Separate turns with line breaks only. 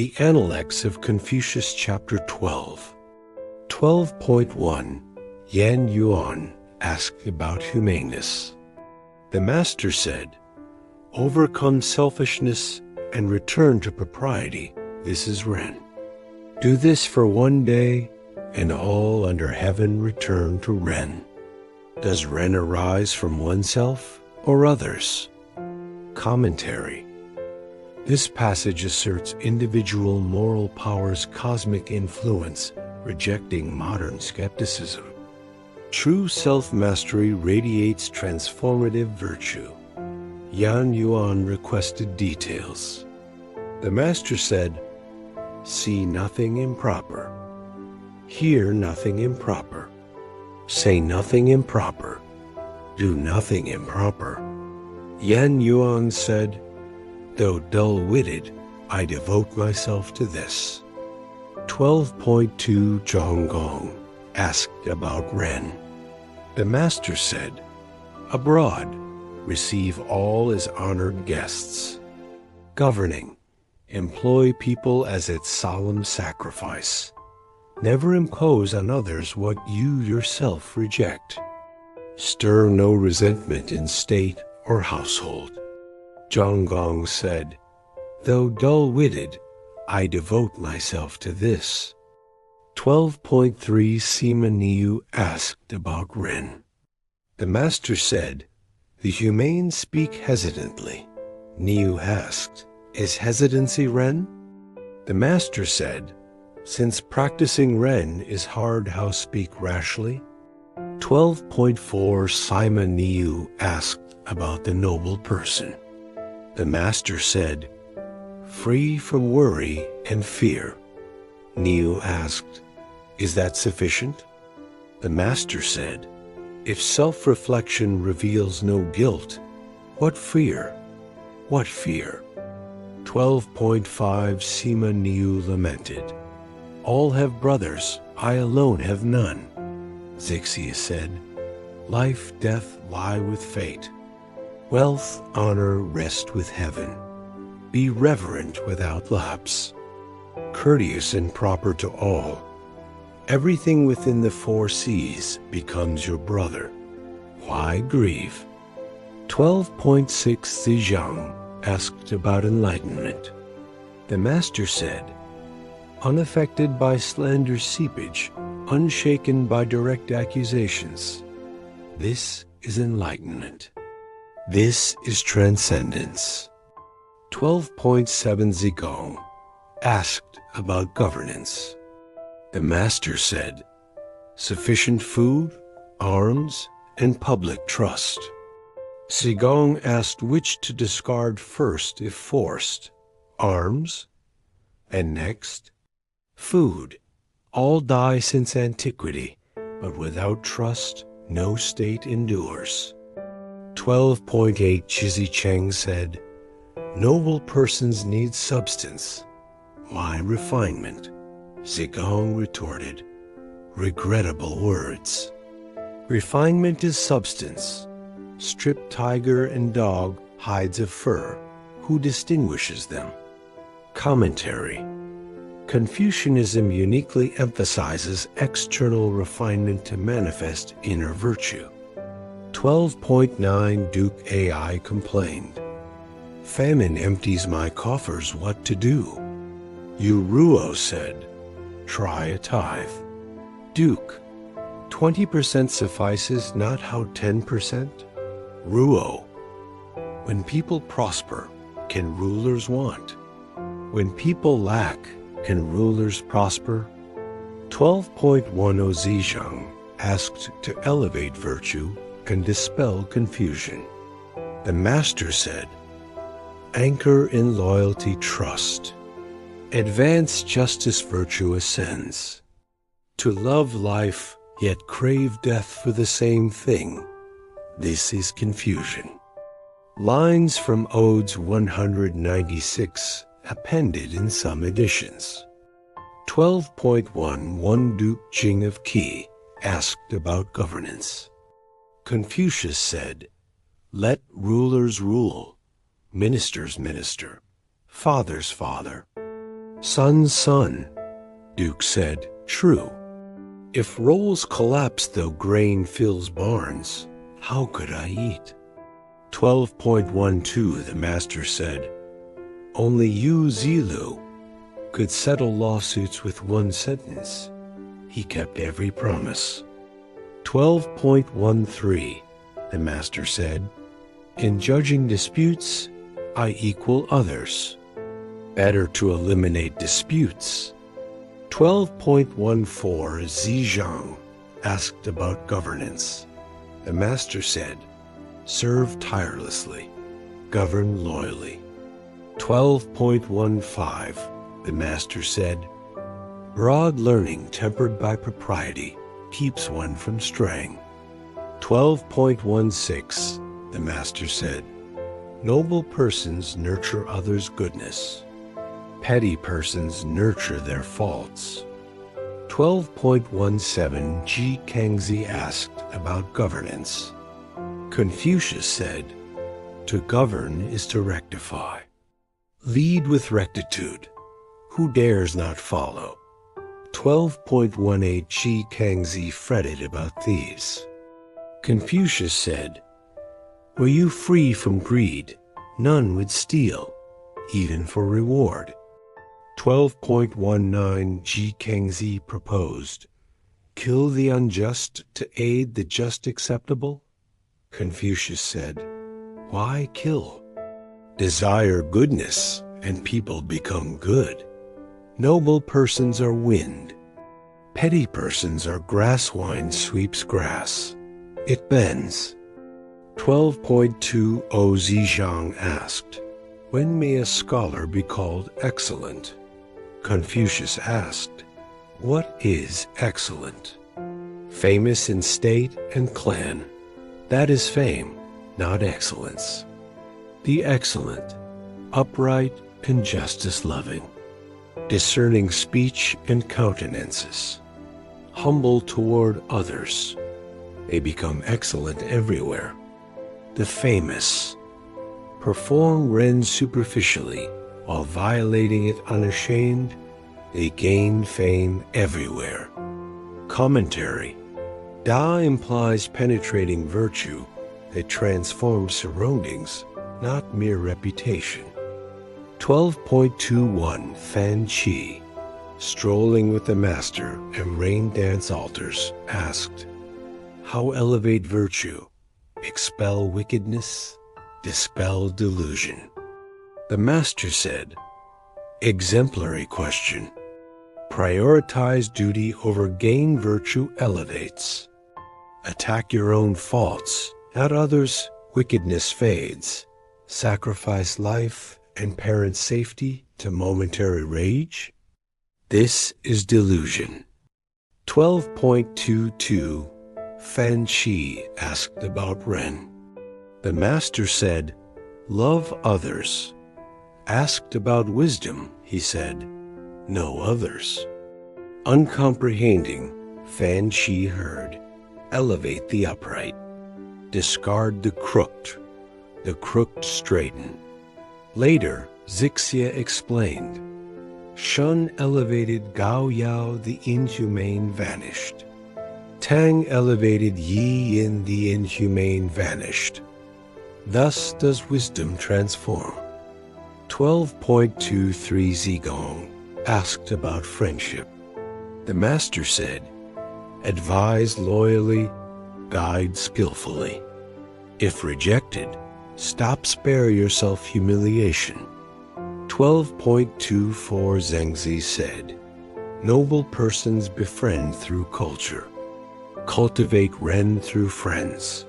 The Analects of Confucius, Chapter 12. 12.1. Yan Yuan asked about humaneness. The Master said, "Overcome selfishness and return to propriety. This is Ren. Do this for one day, and all under heaven return to Ren. Does Ren arise from oneself or others?" Commentary. This passage asserts individual moral power's cosmic influence, rejecting modern skepticism. True self-mastery radiates transformative virtue. Yan Yuan requested details. The Master said, "See nothing improper. Hear nothing improper. Say nothing improper. Do nothing improper." Yan Yuan said, "Though dull-witted, I devote myself to this." 12.2. Zhonggong asked about Ren. The Master said, "Abroad, receive all as honored guests. Governing, employ people as its solemn sacrifice. Never impose on others what you yourself reject. Stir no resentment in state or household." Zhonggong said, "Though dull-witted, I devote myself to this." 12.3. Sima Niu asked about Ren. The Master said, "The humane speak hesitantly." Niu asked, "Is hesitancy Ren?" The Master said, "Since practicing Ren is hard, how speak rashly?" 12.4. Sima Niu asked about the noble person. The Master said, "Free from worry and fear." Niu asked, "Is that sufficient?" The Master said, "If self-reflection reveals no guilt, what fear? What fear?" 12.5. Sima Niu lamented, "All have brothers, I alone have none." Zixia said, "Life, death lie with fate. Wealth, honor rest with heaven. Be reverent without lapse. Courteous and proper to all. Everything within the four seas becomes your brother. Why grieve?" 12.6. Zhejiang asked about enlightenment. The Master said, "Unaffected by slander seepage, unshaken by direct accusations. This is enlightenment. This is transcendence." 12.7. Zigong asked about governance. The Master said, "Sufficient food, arms, and public trust." Zigong asked which to discard first if forced, arms, and next, food. All die since antiquity, but without trust, no state endures. 12.8. Chizhi Cheng said, "Noble persons need substance. Why refinement?" Zigong retorted, "Regrettable words. Refinement is substance. Stripped tiger and dog hides of fur. Who distinguishes them?" Commentary. Confucianism uniquely emphasizes external refinement to manifest inner virtue. 12.9. Duke Ai complained, "Famine empties my coffers, what to do?" Yu Ruo said, "Try a tithe." Duke, 20% suffices, not how 10%? Ruo, when people prosper, can rulers want? When people lack, can rulers prosper? 12.1. Zhejiang asked to elevate virtue and dispel confusion. The Master said, "Anchor in loyalty trust. Advance justice virtue ascends. To love life, yet crave death for the same thing. This is confusion." Lines from Odes 196 appended in some editions. 12.1. One Duke Jing of Qi asked about governance. Confucius said, "Let rulers rule, ministers minister, fathers father. Son, Duke said, true. If roles collapse though grain fills barns, how could I eat? 12.12 The master said, only you, Zilu, could settle lawsuits with one sentence. He kept every promise. 12.13 The master said, in judging disputes, I equal others. Better to eliminate disputes. 12.14 Zizhang asked about governance. The master said, serve tirelessly, govern loyally. 12.15 The master said, broad learning tempered by propriety keeps one from straying. 12.16 The master said, noble persons nurture others' goodness. Petty persons nurture their faults. 12.17 Ji Kangzi asked about governance. Confucius said, to govern is to rectify. Lead with rectitude. Who dares not follow? 12.18 Ji Kangzi fretted about thieves. Confucius said, were you free from greed, none would steal, even for reward. 12.19 Ji Kangzi proposed, kill the unjust to aid the just acceptable? Confucius said, why kill? Desire goodness, and people become good. Noble persons are wind. Petty persons are grass wine sweeps grass. It bends. 12.20 Zizhang asked, when may a scholar be called excellent? Confucius asked, what is excellent? Famous in state and clan. That is fame, not excellence. The excellent, upright and justice-loving, discerning speech and countenances, humble toward others. They become excellent everywhere. The famous perform Ren superficially while violating it unashamed. They gain fame everywhere. Commentary. Da implies penetrating virtue that transforms surroundings, not mere reputation. 12.21 Fan Chi, strolling with the master and rain dance altars, asked, how elevate virtue? Expel wickedness, dispel delusion. The master said, exemplary question. Prioritize duty over gain virtue elevates. Attack your own faults, not others' wickedness fades. Sacrifice life and parent safety to momentary rage? This is delusion. 12.22 Fan Chi asked about Ren. The master said, love others. Asked about wisdom, he said, know others. Uncomprehending, Fan Chi heard, elevate the upright. Discard the crooked straighten. Later, Zixia explained, Shun elevated Gao Yao, the inhumane vanished. Tang elevated Yi Yin, the inhumane vanished. Thus does wisdom transform. 12.23 Zigong asked about friendship. The master said, advise loyally, guide skillfully. If rejected, stop spare yourself humiliation. 12.24 Zhengzi said, noble persons befriend through culture. Cultivate Ren through friends.